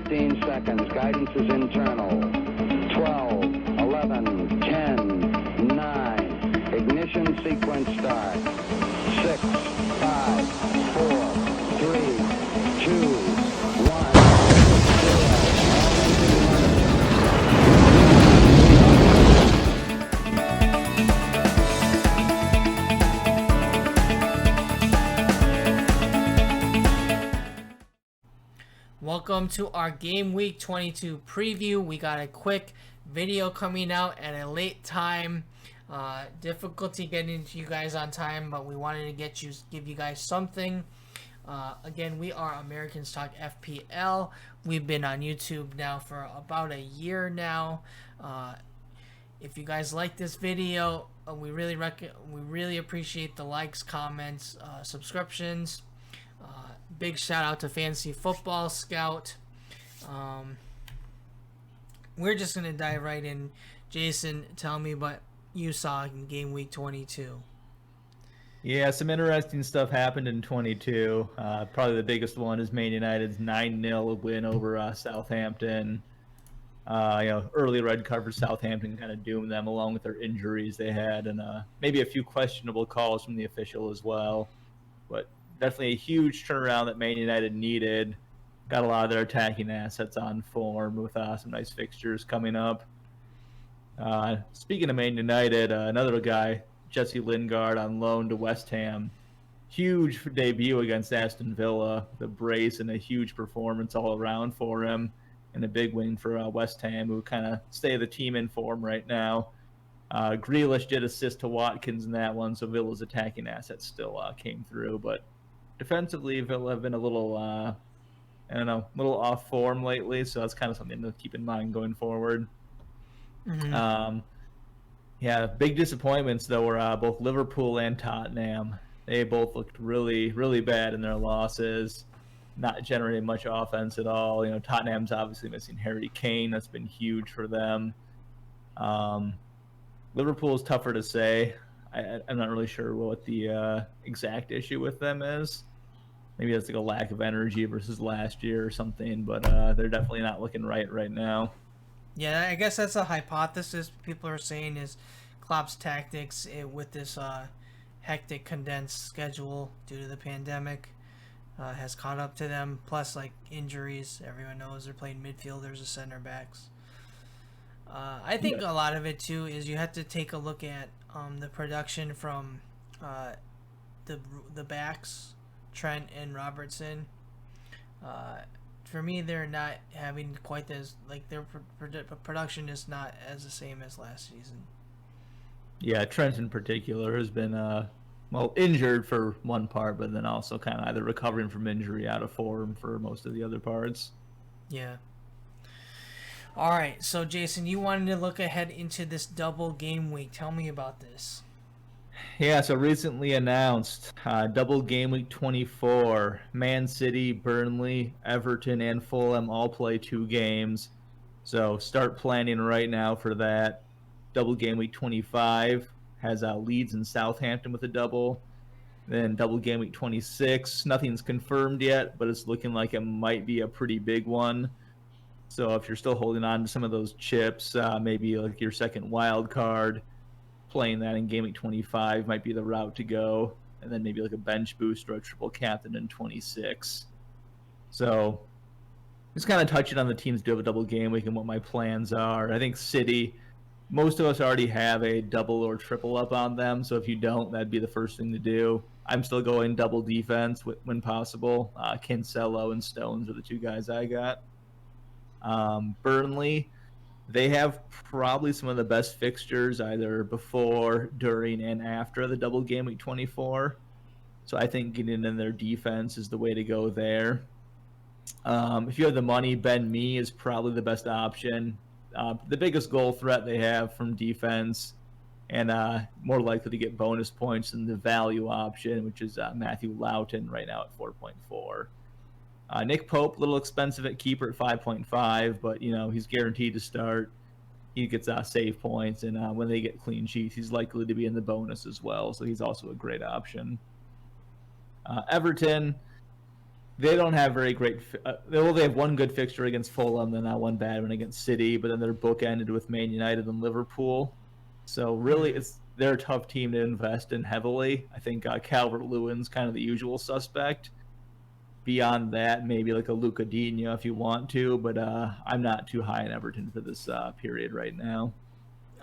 15 seconds. Guidance is internal. 12, 11, 10, 9. Ignition sequence start. 6, 5, 4, 3, 2, 1. Welcome to our Game Week 22 preview. We got a quick video coming out at a late time. Difficulty getting to you guys on time, but we wanted to give you guys something. Again, we are Americans Talk FPL. We've been on YouTube now for about a year now. If you guys like this video, we really appreciate the likes, comments, subscriptions. Big shout out to Fantasy Football Scout. We're just gonna dive right in. Jason, tell me what you saw in Game Week 22. Yeah, some interesting stuff happened in 22. Probably the biggest one is Man United's 9-0 win over Southampton. Early red card for Southampton kind of doomed them, along with their injuries they had, and maybe a few questionable calls from the official as well. But definitely a huge turnaround that Man United needed. Got a lot of their attacking assets on form with some nice fixtures coming up. Speaking of Man United, another guy, Jesse Lingard, on loan to West Ham. Huge debut against Aston Villa, the brace and a huge performance all around for him, and a big win for West Ham, who kind of stay the team in form right now. Grealish did assist to Watkins in that one, so Villa's attacking assets still came through, but defensively, Villa have been a little, little off form lately, so that's kind of something to keep in mind going forward. Mm-hmm. Big disappointments, though, were both Liverpool and Tottenham. They both looked really, really bad in their losses, not generating much offense at all. Tottenham's obviously missing Harry Kane. That's been huge for them. Liverpool's tougher to say. I'm not really sure what the exact issue with them is. Maybe it's like a lack of energy versus last year or something, but they're definitely not looking right now. Yeah, I guess that's a hypothesis people are saying is Klopp's tactics with this hectic, condensed schedule due to the pandemic has caught up to them. Plus, like, injuries. Everyone knows they're playing midfielders and center backs. I think a lot of it, too, is you have to take a look at the production from the backs, Trent and Robertson. For me, they're not having quite as, like, their production is not as the same as last season. Yeah, Trent in particular has been, injured for one part, but then also kind of either recovering from injury, out of form for most of the other parts. Yeah. All right, so Jason, you wanted to look ahead into this double game week. Tell me about this. Yeah, so recently announced double game week 24. Man City, Burnley, Everton, and Fulham all play 2 games. So start planning right now for that. Double game week 25 has Leeds and Southampton with a double. Then double game week 26, nothing's confirmed yet, but it's looking like it might be a pretty big one. So if you're still holding on to some of those chips, maybe like your second wild card, playing that in game week 25 might be the route to go, and then maybe like a bench boost or a triple captain in 26. So just kind of touching on the teams do have a double game week and what my plans are. I think City, most of us already have a double or triple up on them, so if you don't, that'd be the first thing to do. I'm still going double defense when possible. Cancelo and Stones are the 2 guys I got. Burnley, they have probably some of the best fixtures either before, during, and after the double game week 24. So I think getting in their defense is the way to go there. If you have the money, Ben Mee is probably the best option. The biggest goal threat they have from defense, and more likely to get bonus points than the value option, which is Matthew Loughton right now at 4.4. Nick Pope, a little expensive at keeper at 5.5, but he's guaranteed to start. He gets save points, and when they get clean sheets, he's likely to be in the bonus as well. So he's also a great option. Everton, They don't have very great. Well, they have one good fixture against Fulham, then that one bad one against City, but then they're bookended with Man United and Liverpool. So really, they're a tough team to invest in heavily. I think Calvert-Lewin's kind of the usual suspect. Beyond that, maybe like a Luca Digne if you want to, but I'm not too high in Everton for this period right now.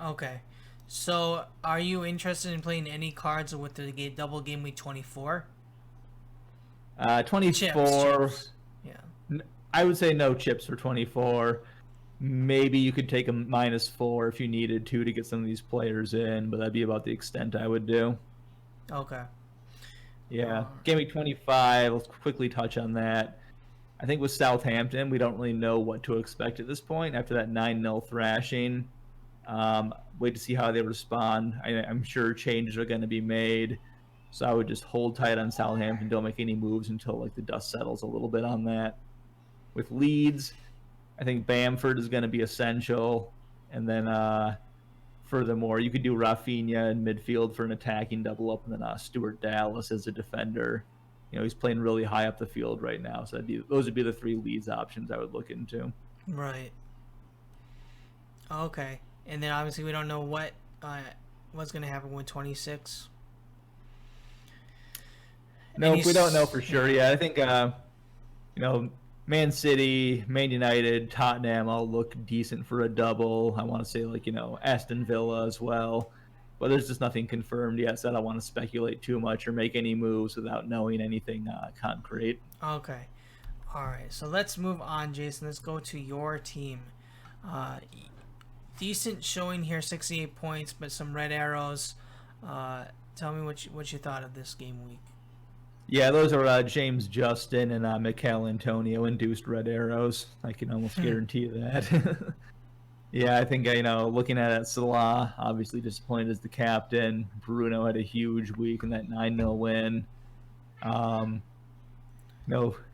Okay. So, are you interested in playing any cards with the double game week 24? 24. Chips. Yeah. I would say no chips for 24. Maybe you could take a -4 if you needed to get some of these players in, but that'd be about the extent I would do. Okay. Yeah. Game week 25, let's quickly touch on that. I think with Southampton, we don't really know what to expect at this point after that 9-0 thrashing. Wait to see how they respond. I'm sure changes are going to be made. So I would just hold tight on Southampton. Don't make any moves until like the dust settles a little bit on that. With Leeds, I think Bamford is going to be essential. And then furthermore, you could do Rafinha in midfield for an attacking double up, and then Stuart Dallas as a defender. You know, he's playing really high up the field right now. So those would be the 3 Leeds options I would look into. Right. Okay. And then obviously we don't know what's going to happen with 26. We don't know for sure. Yeah, I think Man City, Man United, Tottenham all look decent for a double. I want to say Aston Villa as well, but there's just nothing confirmed yet. So I don't want to speculate too much or make any moves without knowing anything concrete. Okay. All right. So let's move on, Jason. Let's go to your team. Decent showing here, 68 points, but some red arrows. Tell me what you thought of this game week. Yeah, those are James Justin and Mikel Antonio induced red arrows. I can almost guarantee that. Yeah, I think looking at it, Salah obviously disappointed as the captain. Bruno had a huge week in that 9-0 win.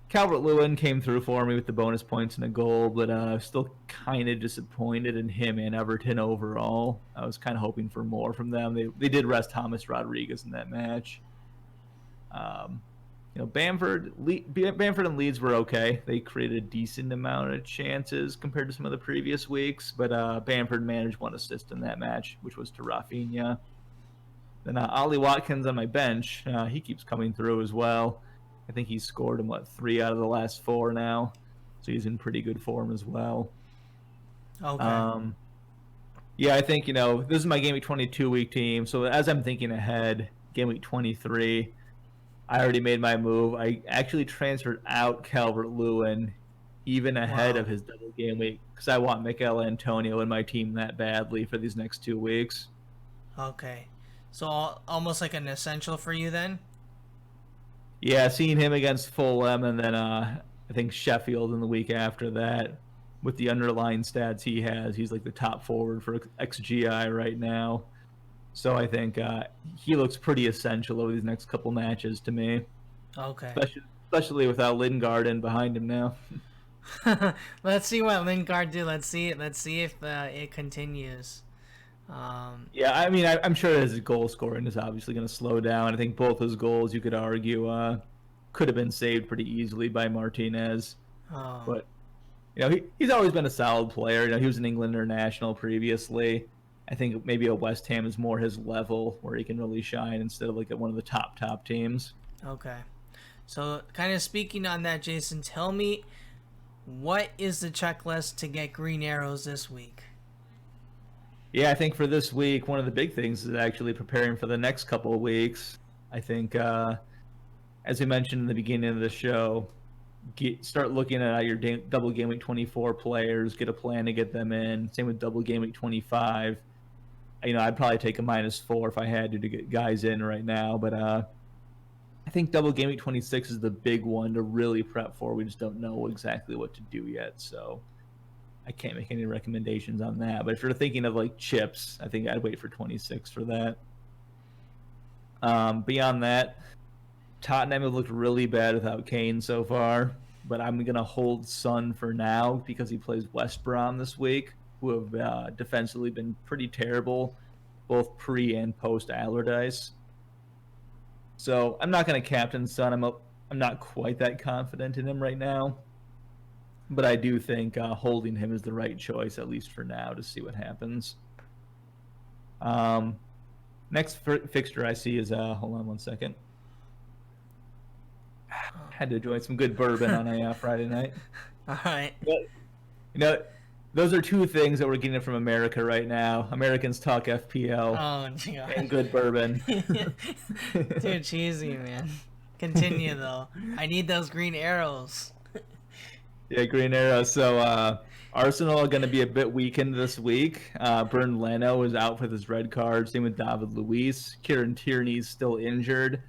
Calvert-Lewin came through for me with the bonus points and a goal, but still kind of disappointed in him and Everton overall. I was kind of hoping for more from them. They did rest James Rodriguez in that match. Bamford and Leeds were okay. They created a decent amount of chances compared to some of the previous weeks, but Bamford managed 1 assist in that match, which was to Rafinha. Then Ollie Watkins on my bench, he keeps coming through as well. I think he's scored in 3 out of the last 4 now, so he's in pretty good form as well. Okay. Yeah, I think this is my game week 22 week team. So as I'm thinking ahead, game week 23, I already made my move. I actually transferred out Calvert-Lewin even ahead of his double game week because I want Mikel Antonio in my team that badly for these next 2 weeks. Okay, so almost like an essential for you then. Yeah, seeing him against Fulham and then I think Sheffield in the week after that, with the underlying stats he has, he's like the top forward for XGI right now. So I think he looks pretty essential over these next couple matches to me. Okay. Especially without Lingard in behind him now. Let's see what Lingard do. Let's see if it continues. Yeah, I mean, I'm sure his goal scoring is obviously going to slow down. I think both his goals, you could argue, could have been saved pretty easily by Martinez. Oh. But he's always been a solid player. He was an England international previously. I think maybe a West Ham is more his level where he can really shine instead of like at one of the top teams. Okay. So kind of speaking on that, Jason, tell me what is the checklist to get green arrows this week? Yeah, I think for this week, one of the big things is actually preparing for the next couple of weeks. I think, as we mentioned in the beginning of the show, start looking at your double game week 24 players, get a plan to get them in. Same with double game week 25. I'd probably take a -4 if I had to get guys in right now, but I think double game week 26 is the big one to really prep for. We just don't know exactly what to do yet, so I can't make any recommendations on that. But if you're thinking of like chips, I think I'd wait for 26 for that. Beyond that, Tottenham have looked really bad without Kane so far, but I'm going to hold Son for now because he plays West Brom this week, who have defensively been pretty terrible, both pre and post Allardyce. So I'm not going to captain Son. I'm not quite that confident in him right now. But I do think holding him is the right choice, at least for now, to see what happens. Next fixture I see is, hold on one second. Had to enjoy some good bourbon on a Friday night. All right. But, those are two things that we're getting from America right now. Americans talk FPL and good bourbon. Too cheesy, man. Continue, though. I need those green arrows. Yeah, green arrows. So Arsenal are going to be a bit weakened this week. Bernd Leno is out with his red card. Same with David Luiz. Kieran Tierney's still injured.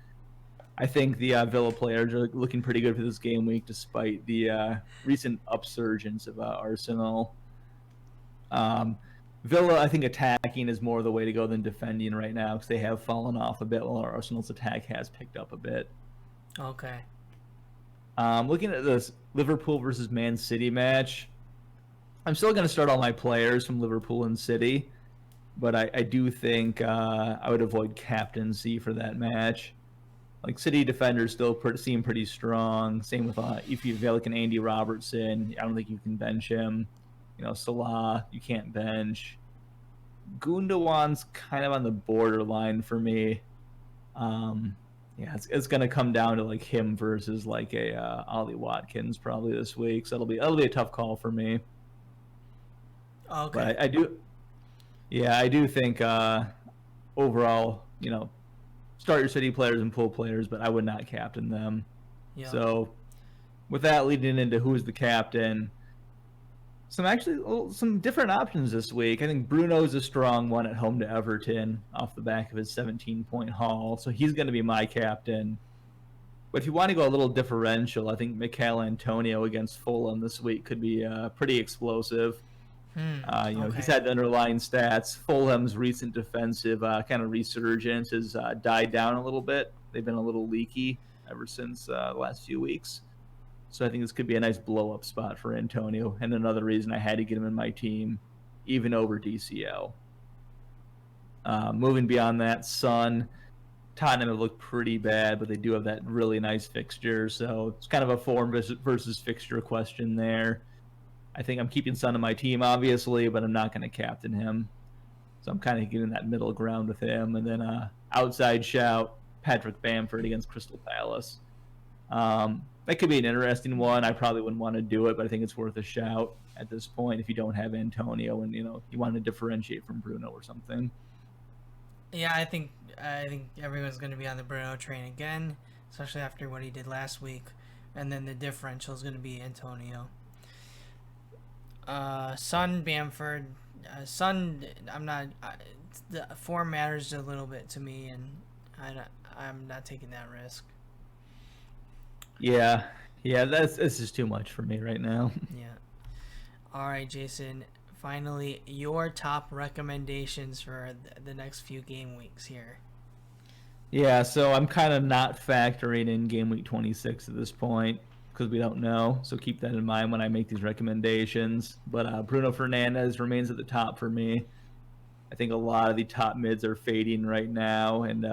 I think the Villa players are looking pretty good for this game week, despite the recent upsurgence of Arsenal. Villa, I think attacking is more the way to go than defending right now, because they have fallen off a bit, while Arsenal's attack has picked up a bit. Okay. Looking at this Liverpool versus Man City match, I'm still going to start all my players from Liverpool and City, but I do think I would avoid captaincy for that match. Like, City defenders still seem pretty strong. Same with if you have like an Andy Robertson, I don't think you can bench him. Salah, you can't bench. Gundogan's kind of on the borderline for me. It's going to come down to like him versus like a Ollie Watkins probably this week. So that'll be a tough call for me. Okay. But I do think overall, start your City players and pool players, but I would not captain them. Yeah. So with that leading into who's the captain, some different options this week. I think Bruno's a strong one at home to Everton off the back of his 17-point haul, so he's going to be my captain. But if you want to go a little differential, I think Mikel Antonio against Fulham this week could be pretty explosive. Okay. He's had the underlying stats. Fulham's recent defensive kind of resurgence has died down a little bit. They've been a little leaky ever since the last few weeks. So I think this could be a nice blow-up spot for Antonio, and another reason I had to get him in my team, even over DCL. Moving beyond that, Son, Tottenham have looked pretty bad, but they do have that really nice fixture, so it's kind of a form versus fixture question there. I think I'm keeping Son in my team, obviously, but I'm not going to captain him. So I'm kind of getting that middle ground with him. And then outside shout, Patrick Bamford against Crystal Palace. That could be an interesting one. I probably wouldn't want to do it, but I think it's worth a shout at this point if you don't have Antonio and you want to differentiate from Bruno or something. Yeah, I think everyone's going to be on the Bruno train again, especially after what he did last week, and then the differential is going to be Antonio. Son, Bamford, Son. I'm not. The form matters a little bit to me, and I'm not taking that risk. Yeah, this is too much for me right now. Yeah. All right, Jason. Finally, your top recommendations for the next few game weeks here. Yeah, so I'm kind of not factoring in game week 26 at this point because we don't know. So keep that in mind when I make these recommendations. But Bruno Fernandes remains at the top for me. I think a lot of the top mids are fading right now, and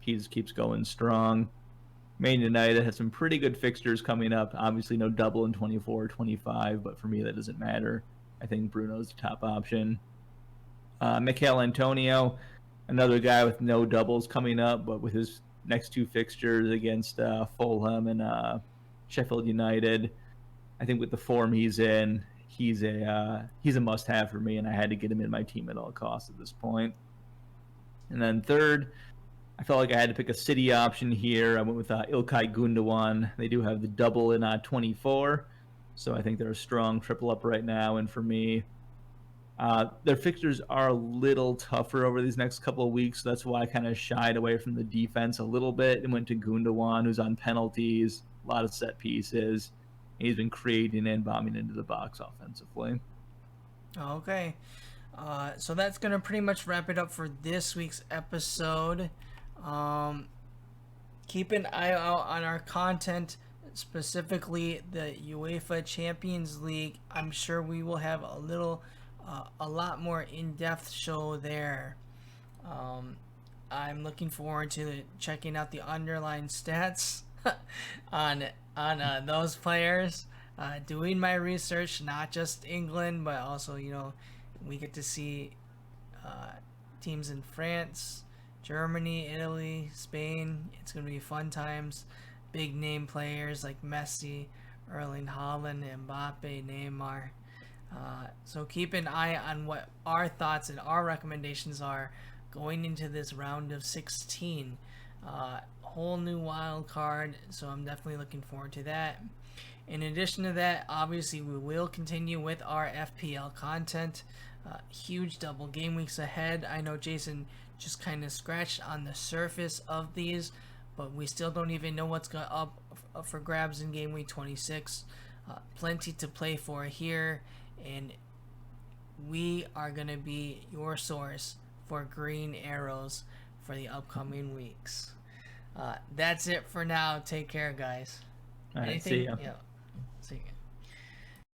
he just keeps going strong. Man United has some pretty good fixtures coming up. Obviously, no double in 24 or 25, but for me, that doesn't matter. I think Bruno's the top option. Mikel Antonio, another guy with no doubles coming up, but with his next two fixtures against Fulham and Sheffield United, I think with the form he's in, he's a must-have for me, and I had to get him in my team at all costs at this point. And then third, I felt like I had to pick a City option here. I went with Ilkay Gundogan. They do have the double in 24, so I think they're a strong triple up right now. And for me, their fixtures are a little tougher over these next couple of weeks, so that's why I kind of shied away from the defense a little bit and went to Gundogan, who's on penalties, a lot of set pieces. And he's been creating and bombing into the box offensively. Okay. So that's going to pretty much wrap it up for this week's episode. Keep an eye out on our content, specifically the UEFA Champions League. I'm sure we will have a lot more in-depth show there. I'm looking forward to checking out the underlying stats on those players. Doing my research, not just England, but also we get to see teams in France, Germany, Italy, Spain. It's gonna be fun times. Big name players like Messi, Erling Haaland, Mbappe, Neymar. So keep an eye on what our thoughts and our recommendations are going into this round of 16. Whole new wild card, so I'm definitely looking forward to that. In addition to that, obviously we will continue with our FPL content. Huge double game weeks ahead. I know Jason just kind of scratched on the surface of these, but we still don't even know what's up for grabs in game week 26. Plenty to play for here, and we are going to be your source for green arrows for the upcoming weeks. That's it for now. Take care, guys. All right, Anything? see ya. Yeah.